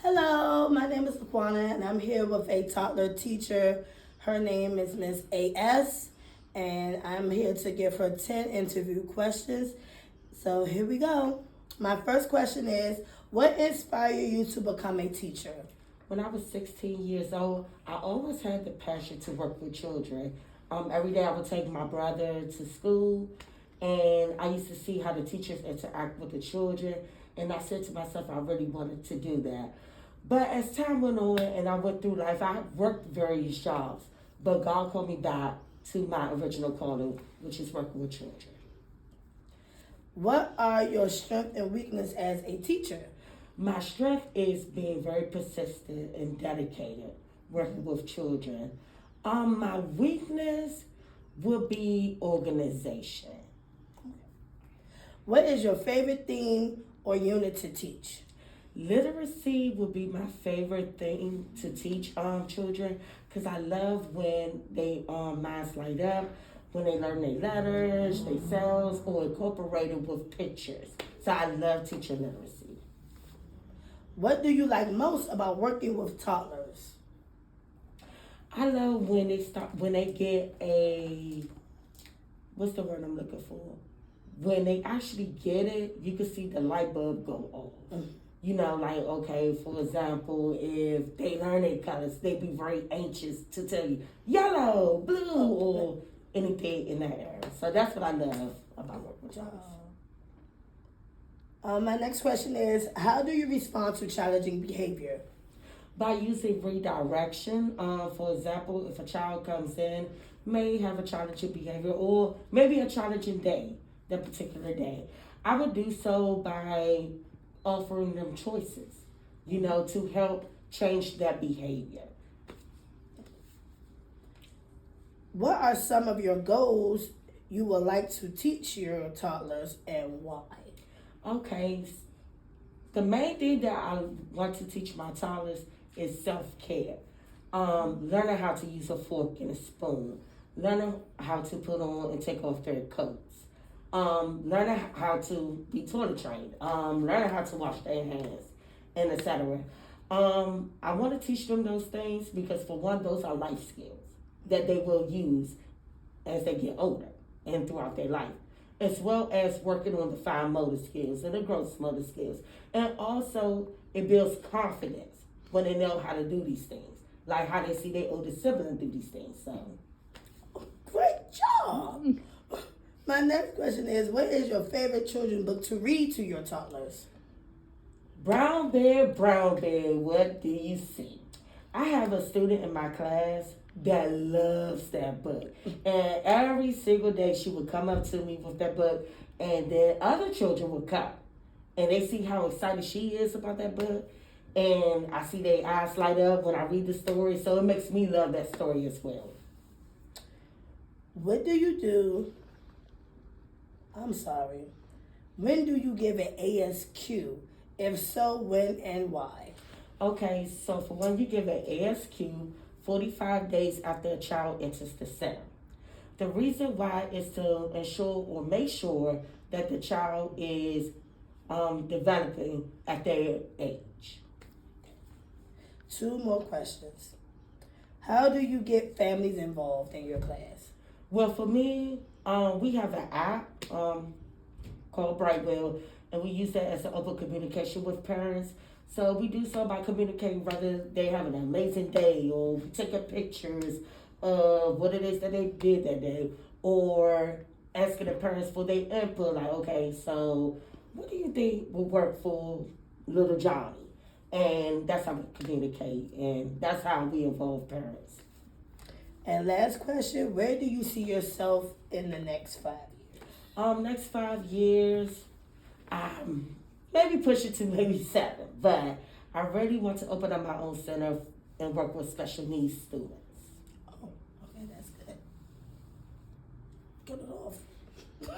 Hello, my name is Laquana, and I'm here with a toddler teacher. Her name is Miss A.S., and I'm here to give her 10 interview questions. So here we go. My first question is, what inspired you to become a teacher? When I was 16 years old, I always had the passion to work with children. Every day I would take my brother to school, and I used to see how the teachers interact with the children, and I said to myself, I really wanted to do that. But as time went on and I went through life, I worked various jobs, but God called me back to my original calling, which is working with children. What are your strengths and weakness as a teacher? My strength is being very persistent and dedicated, working with children. My weakness would be organization. What is your favorite theme or unit to teach? Literacy would be my favorite thing to teach children because I love when they minds light up, when they learn their letters, their sounds, or incorporated with pictures. So I love teaching literacy. What do you like most about working with toddlers? I love when they get a, what's the word I'm looking for? When they actually get it, you can see the light bulb go off. You know, like, okay, for example, if they learn their colors, they be very anxious to tell you yellow, blue, or anything in that area. So that's what I love about working with children. My next question is, how do you respond to challenging behavior? By using redirection. For example, if a child comes in, may have a challenging behavior or maybe a challenging day, that particular day, I would do so by offering them choices, to help change that behavior. What are some of your goals you would like to teach your toddlers and why? Okay, the main thing that I want to teach my toddlers is self-care. Learning how to use a fork and a spoon, learning how to put on and take off their coats, learning how to be toilet trained, learning how to wash their hands, and etc. I want to teach them those things because, for one, those are life skills that they will use as they get older and throughout their life, as well as working on the fine motor skills and the gross motor skills. And also, it builds confidence when they know how to do these things, like how they see their older sibling do these things. So, great job! My next question is, what is your favorite children's book to read to your toddlers? Brown Bear, what do you see? I have a student in my class that loves that book. And every single day she would come up to me with that book, and then other children would come. And they see how excited she is about that book. And I see their eyes light up when I read the story. So it makes me love that story as well. What do you do? I'm sorry. When do you give an ASQ? If so, when and why? Okay, so for when you give an ASQ, 45 days after a child enters the center. The reason why is to ensure or make sure that the child is developing at their age. 2 more questions. How do you get families involved in your class? Well, for me, we have an app called Brightwell, and we use that as an open communication with parents. So we do so by communicating whether they have an amazing day, or taking pictures of what it is that they did that day, or asking the parents for their input, like, okay, so what do you think will work for little Johnny? And that's how we communicate, and that's how we involve parents. And last question, where do you see yourself in the next 5 years? Next 5 years, maybe push it to maybe 7, but I really want to open up my own center and work with special needs students. Oh, okay, that's good. Get it off.